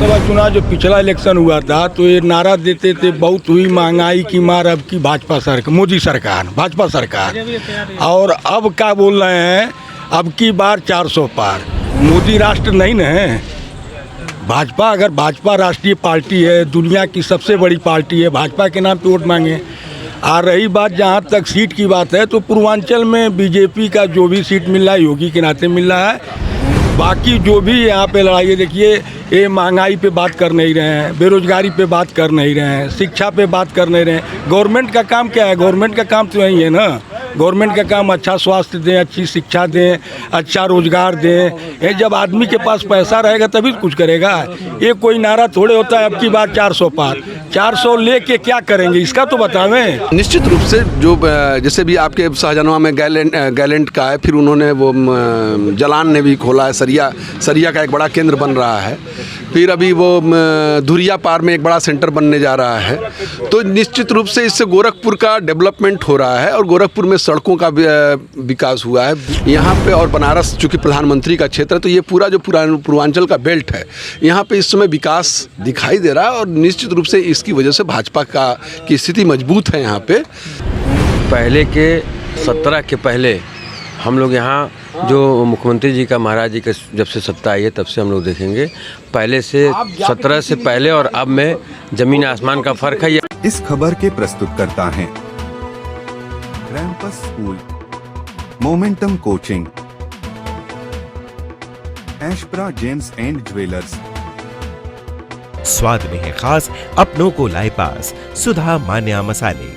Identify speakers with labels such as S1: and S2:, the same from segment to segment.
S1: लोकसभा चुनाव जो पिछला इलेक्शन हुआ था तो ये नारा देते थे बहुत हुई महंगाई की मार अब की भाजपा सरकार, मोदी सरकार, भाजपा सरकार। और अब क्या बोल रहे हैं, अब की बार 400 पार। मोदी राष्ट्र नहीं न है भाजपा। अगर भाजपा राष्ट्रीय पार्टी है, दुनिया की सबसे बड़ी पार्टी है, भाजपा के नाम पे वोट मांगे। आ रही बात जहाँ तक सीट की बात है तो पूर्वांचल में बीजेपी का जो भी सीट मिल रहा है योगी के नाते मिल रहा है। बाकी जो भी यहाँ पे लड़ाई है, देखिए ये महंगाई पे बात कर नहीं रहे हैं, बेरोजगारी पे बात कर नहीं रहे हैं, शिक्षा पे बात कर नहीं रहे हैं। गवर्नमेंट का काम क्या है? गवर्नमेंट का काम तो यही है ना। गवर्नमेंट का काम अच्छा स्वास्थ्य दें, अच्छी शिक्षा दें, अच्छा रोजगार दें। ये जब आदमी के पास पैसा रहेगा तभी कुछ करेगा। ये कोई नारा थोड़े होता है अब की बार 400 पार। 400 लेके क्या करेंगे इसका तो बतावें।
S2: निश्चित रूप से जो जैसे भी आपके शाहजहां में गैलेंट का है, फिर उन्होंने वो जलान ने भी खोला है, सरिया का एक बड़ा केंद्र बन रहा है। फिर अभी वो धुरिया पार में एक बड़ा सेंटर बनने जा रहा है। तो निश्चित रूप से इससे गोरखपुर का डेवलपमेंट हो रहा है और गोरखपुर में सड़कों का विकास हुआ है यहाँ पे। और बनारस चूँकि प्रधानमंत्री का क्षेत्र है तो ये पूरा जो पूर्वांचल का बेल्ट है यहाँ पे इस समय विकास दिखाई दे रहा है। और निश्चित रूप से इसकी वजह से भाजपा की स्थिति मजबूत है यहाँ पे।
S3: पहले के 17 के पहले हम लोग यहाँ जो मुख्यमंत्री जी का, महाराज जी का जब से सत्ता आई है तब से हम लोग देखेंगे पहले से 17 से पहले और अब में जमीन आसमान का फर्क है।
S4: इस खबर के प्रस्तुतकर्ता हैं Rampus school, momentum coaching, Ashpra gems and jewellers.
S5: स्वाद में है खास, अपनों को लाए पास, सुधा मान्या मसाले।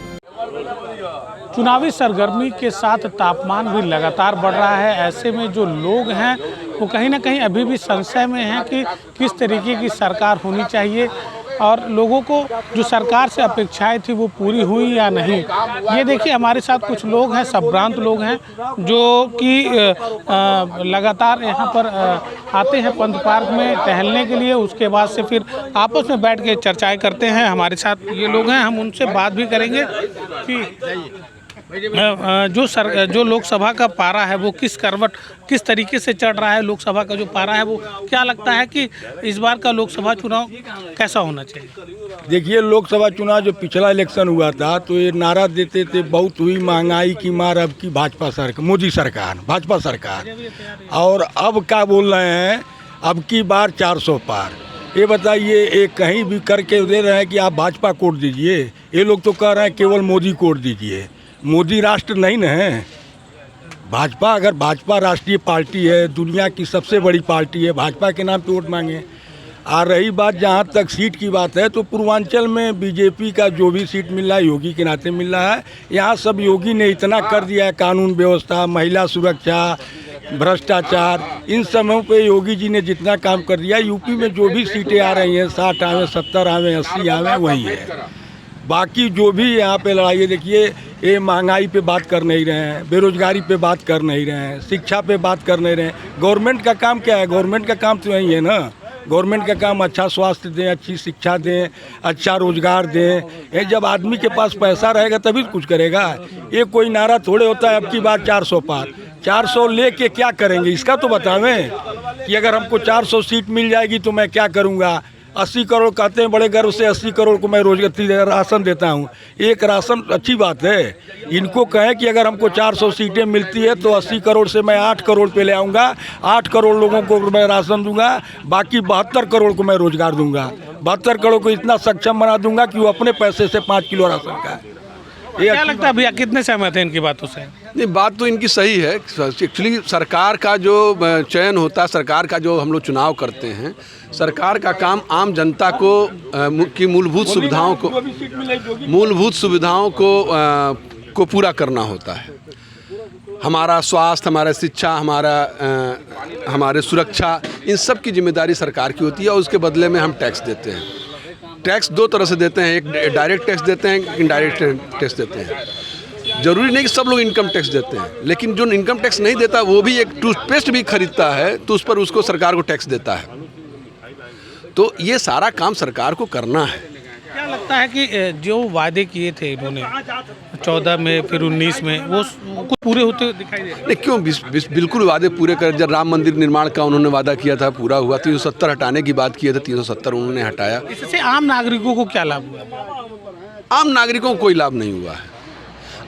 S6: चुनावी सरगर्मी के साथ तापमान भी लगातार बढ़ रहा है। ऐसे में जो लोग हैं वो कहीं ना कहीं अभी भी संशय में हैं कि किस तरीके की सरकार होनी चाहिए और लोगों को जो सरकार से अपेक्षाएं थी वो पूरी हुई या नहीं। ये देखिए हमारे साथ कुछ लोग हैं, संभ्रांत लोग हैं जो कि लगातार यहाँ पर आते हैं पंत पार्क में टहलने के लिए। उसके बाद से फिर आपस में बैठ के चर्चाएं करते हैं। हमारे साथ ये लोग हैं, हम उनसे बात भी करेंगे कि जो लोकसभा का पारा है वो किस तरीके से चढ़ रहा है। लोकसभा का जो पारा है वो क्या लगता है कि इस बार का लोकसभा चुनाव कैसा होना चाहिए?
S1: देखिए लोकसभा चुनाव जो पिछला इलेक्शन हुआ था तो ये नारा देते थे बहुत हुई महंगाई की मार अब की भाजपा सरकार, मोदी सरकार, भाजपा सरकार। और अब क्या बोल रहे हैं, अब की बार 400 पार। ये बताइए, ये कहीं भी करके दे रहे हैं कि आप भाजपा कोट दीजिए। ये लोग तो कह रहे हैं केवल मोदी कोट दीजिए। मोदी राष्ट्र नहीं न है भाजपा। अगर भाजपा राष्ट्रीय पार्टी है, दुनिया की सबसे बड़ी पार्टी है, भाजपा के नाम पे वोट मांगे। आ रही बात जहाँ तक सीट की बात है तो पूर्वांचल में बीजेपी का जो भी सीट मिल रहा है योगी के नाते मिल रहा है। यहाँ सब योगी ने इतना कर दिया है, कानून व्यवस्था, महिला सुरक्षा, भ्रष्टाचार, इन समयों पे योगी जी ने जितना काम कर दिया। यूपी में जो भी सीटें आ रही हैं 60 आवें, 70 आवें, 80 आवें, वही है। बाकी जो भी यहाँ पे लड़ाई है, देखिए ये महंगाई पे बात कर नहीं रहे हैं, बेरोजगारी पे बात कर नहीं रहे हैं, शिक्षा पे बात कर नहीं रहे हैं। गवर्नमेंट का काम क्या है? गवर्नमेंट का काम तो यही है ना। गवर्नमेंट का काम अच्छा स्वास्थ्य दें, अच्छी शिक्षा दें, अच्छा रोजगार दें। ये जब आदमी के पास पैसा रहेगा तभी कुछ करेगा। ये कोई नारा थोड़े होता है अब की बार 400 पार। 400 लेके क्या करेंगे इसका तो बतावें कि अगर हमको 400 सीट मिल जाएगी तो मैं क्या करूँगा। 80 करोड़ कहते हैं बड़े गर्व से, 80 करोड़ को मैं रोजगार राशन देता हूँ। एक राशन अच्छी बात है। इनको कहें कि अगर हमको 400 सीटें मिलती है तो 80 करोड़ से मैं 8 करोड़ पे ले आऊँगा। 8 करोड़ लोगों को मैं राशन दूंगा, बाकी 72 करोड़ को मैं रोजगार दूंगा। 72 करोड़ को इतना सक्षम बना दूंगा कि वो अपने पैसे से 5 किलो राशन का।
S6: ये क्या लगता है भैया, कितने सहमत हैं इनकी बातों से?
S2: नहीं, बात तो इनकी सही है। एक्चुअली सरकार का जो चयन होता है, सरकार का जो हम लोग चुनाव करते हैं, सरकार का काम आम जनता को की मूलभूत सुविधाओं को पूरा करना होता है। हमारा स्वास्थ्य, हमारा शिक्षा, हमारे सुरक्षा, इन सब की जिम्मेदारी सरकार की होती है और उसके बदले में हम टैक्स देते हैं। टैक्स दो तरह से देते हैं, एक डायरेक्ट टैक्स देते हैं, इनडायरेक्ट टैक्स देते हैं। जरूरी नहीं कि सब लोग इनकम टैक्स देते हैं, लेकिन जो इनकम टैक्स नहीं देता वो भी एक टूथपेस्ट भी खरीदता है तो उस पर उसको सरकार को टैक्स देता है। तो ये सारा काम सरकार को करना है।
S6: क्या लगता है कि जो वादे किए थे इन्होंने 14 में फिर 19 में वो कुछ पूरे होते हुए दिखाई दे रहे हैं?
S2: नहीं, क्यों बिल्कुल वादे पूरे कर। जब राम मंदिर निर्माण का उन्होंने वादा किया था पूरा हुआ। 370 हटाने की बात की था, 370 उन्होंने हटाया।
S6: इससे आम नागरिकों को क्या लाभ हुआ?
S2: आम नागरिकों को कोई लाभ नहीं हुआ है।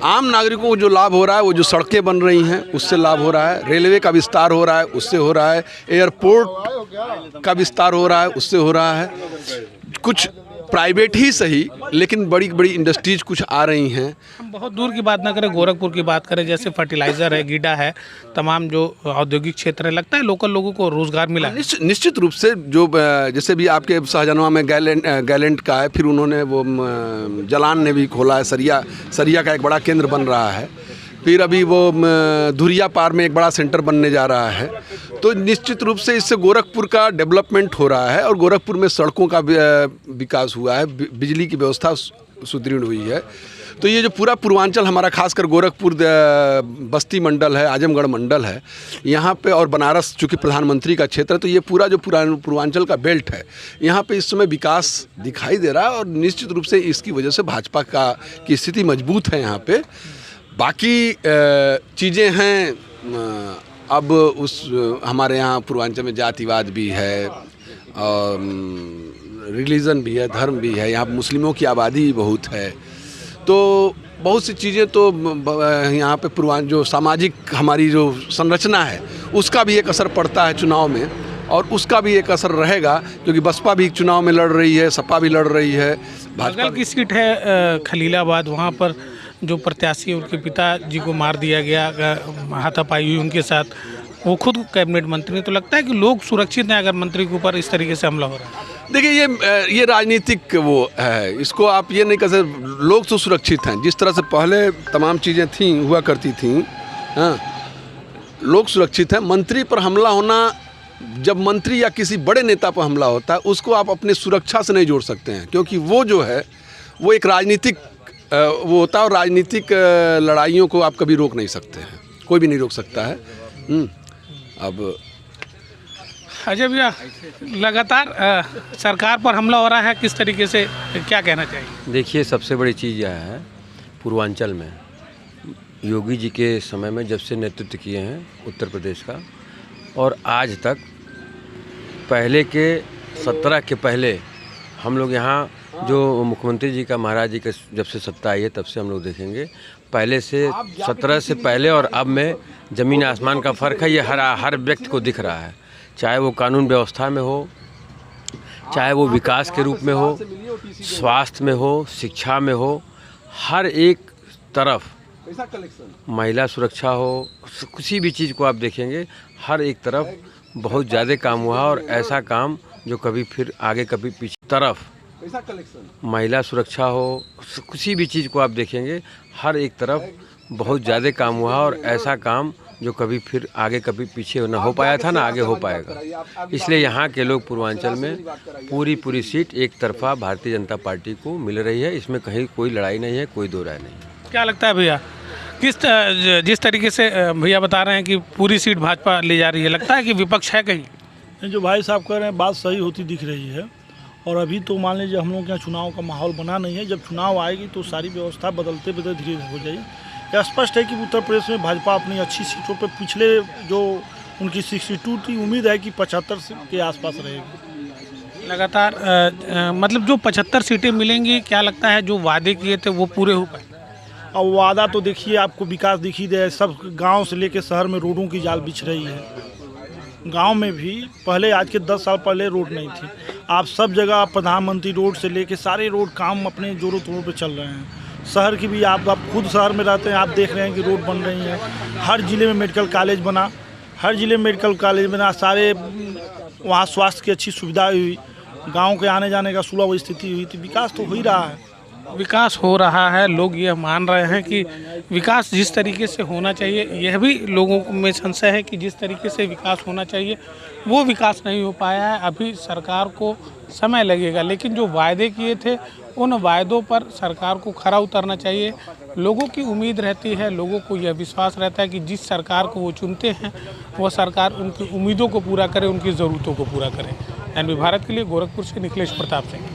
S2: आम नागरिकों को जो लाभ हो रहा है वो जो सड़कें बन रही हैं उससे लाभ हो रहा है, रेलवे का विस्तार हो रहा है उससे हो रहा है, एयरपोर्ट का विस्तार हो रहा है उससे हो रहा है। कुछ प्राइवेट ही सही लेकिन बड़ी बड़ी इंडस्ट्रीज कुछ आ रही हैं।
S6: हम बहुत दूर की बात ना करें, गोरखपुर की बात करें, जैसे फर्टिलाइज़र है, गीडा है, तमाम जो औद्योगिक क्षेत्र है, लगता है लोकल लोगों को रोज़गार मिला है।
S2: निश्चित रूप से जो जैसे भी आपके शाहजहां में गैलेंट का है, फिर उन्होंने वो जलान ने भी खोला है, सरिया का एक बड़ा केंद्र बन रहा है। फिर अभी वो धुरिया पार में एक बड़ा सेंटर बनने जा रहा है। तो निश्चित रूप से इससे गोरखपुर का डेवलपमेंट हो रहा है और गोरखपुर में सड़कों का विकास हुआ है, बिजली की व्यवस्था सुदृढ़ हुई है। तो ये जो पूरा पूर्वांचल हमारा, खासकर गोरखपुर बस्ती मंडल है, आजमगढ़ मंडल है यहाँ पे, और बनारस चूँकि प्रधानमंत्री का क्षेत्र है, तो ये पूरा जो पूर्वांचल का बेल्ट है यहाँ पे इस समय विकास दिखाई दे रहा है। और निश्चित रूप से इसकी वजह से भाजपा की स्थिति मजबूत है यहाँ पे। बाकी चीज़ें हैं, अब हमारे यहाँ पूर्वांचल में जातिवाद भी है और रिलीजन भी है, धर्म भी है, यहाँ मुस्लिमों की आबादी भी बहुत है। तो बहुत सी चीज़ें तो यहाँ पे जो सामाजिक हमारी जो संरचना है उसका भी एक असर पड़ता है चुनाव में, और उसका भी एक असर रहेगा क्योंकि बसपा भी चुनाव में लड़ रही है, सपा भी लड़ रही है, भाजपा
S6: की सीट है खलीलाबाद, वहाँ पर जो प्रत्याशी उनके पिताजी को मार दिया गया, हाथापाई हुई उनके साथ, वो खुद कैबिनेट मंत्री। तो लगता है कि लोग सुरक्षित हैं अगर मंत्री के ऊपर इस तरीके से हमला हो रहा है?
S2: देखिए ये राजनीतिक वो है, इसको आप ये नहीं कह सकते। लोग तो सुरक्षित हैं, जिस तरह से पहले तमाम चीज़ें थी हुआ करती थी, हाँ, लोग सुरक्षित हैं। मंत्री पर हमला होना, जब मंत्री या किसी बड़े नेता पर हमला होता है उसको आप अपने सुरक्षा से नहीं जोड़ सकते हैं, क्योंकि वो जो है वो एक राजनीतिक वो होता है, और राजनीतिक लड़ाइयों को आप कभी रोक नहीं सकते हैं, कोई भी नहीं रोक सकता है। अब
S6: अजय भैया, लगातार सरकार पर हमला हो रहा है, किस तरीके से, क्या कहना चाहिए?
S3: देखिए, सबसे बड़ी चीज़ यह है, पूर्वांचल में योगी जी के समय में जब से नेतृत्व किए हैं उत्तर प्रदेश का, और आज तक पहले के 17 के पहले हम लोग यहाँ जो मुख्यमंत्री जी का, महाराज जी का जब से सत्ता आई है तब से हम लोग देखेंगे, पहले से 17 से पहले और अब में ज़मीन आसमान का फ़र्क है। ये हर व्यक्ति को दिख रहा है, चाहे वो कानून व्यवस्था में हो, चाहे वो विकास के रूप में हो, स्वास्थ्य में हो, शिक्षा में हो, हर एक तरफ, महिला सुरक्षा हो, किसी भी चीज़ को आप देखेंगे, हर एक तरफ बहुत ज़्यादा काम हुआ। और ऐसा काम जो कभी फिर आगे कभी पीछे तरफ, महिला सुरक्षा हो, किसी भी चीज़ को आप देखेंगे, हर एक तरफ बहुत ज़्यादा काम हुआ। और ऐसा काम जो कभी फिर आगे कभी पीछे ना हो पाया था, ना आगे हो पाएगा। इसलिए यहाँ के लोग पूर्वांचल में पूरी सीट एक तरफा भारतीय जनता पार्टी को मिल रही है। इसमें कहीं कोई लड़ाई नहीं है, कोई दो राय नहीं।
S6: क्या लगता है भैया, जिस तरीके से भैया बता रहे हैं कि पूरी सीट भाजपा ले जा रही है, लगता है कि विपक्ष है कहीं?
S7: जो भाई साहब कह रहे हैं बात सही होती दिख रही है। और अभी तो मान लीजिए हम लोग के यहाँ चुनाव का माहौल बना नहीं है, जब चुनाव आएगी तो सारी व्यवस्था बदलते धीरे धीरे हो जाएगी। यह स्पष्ट है कि उत्तर प्रदेश में भाजपा अपनी अच्छी सीटों पर, पिछले जो उनकी 62 थी, उम्मीद है कि 75 के आसपास रहेगी।
S6: लगातार मतलब जो 75 सीटें मिलेंगी, क्या लगता है जो वादे किए थे वो पूरे हो पाए?
S7: अब वादा तो देखिए, आपको विकास दिखी दे, सब गांव से लेकर शहर में रोडों की जाल बिछ रही है। गांव में भी पहले, आज के 10 साल पहले रोड नहीं थी, आप सब जगह प्रधानमंत्री रोड से लेके सारे रोड काम अपने जोरों तोड़ों पे चल रहे हैं। शहर की भी आप खुद शहर में रहते हैं, आप देख रहे हैं कि रोड बन रही हैं। हर ज़िले में मेडिकल कॉलेज बना, हर ज़िले में मेडिकल कॉलेज बना, सारे वहाँ स्वास्थ्य की अच्छी सुविधा हुई, गाँव के आने जाने का सुलभ स्थिति हुई थी। विकास तो हो ही रहा है,
S6: विकास हो रहा है। लोग ये मान रहे हैं कि विकास जिस तरीके से होना चाहिए, यह भी लोगों में संशय है कि जिस तरीके से विकास होना चाहिए वो विकास नहीं हो पाया है। अभी सरकार को समय लगेगा, लेकिन जो वायदे किए थे उन वायदों पर सरकार को खरा उतरना चाहिए। लोगों की उम्मीद रहती है, लोगों को यह विश्वास रहता है कि जिस सरकार को वो चुनते हैं वो सरकार उनकी उम्मीदों को पूरा करे, उनकी ज़रूरतों को पूरा करे। एनबी भारत के लिए गोरखपुर से निखिलेश प्रताप सिंह।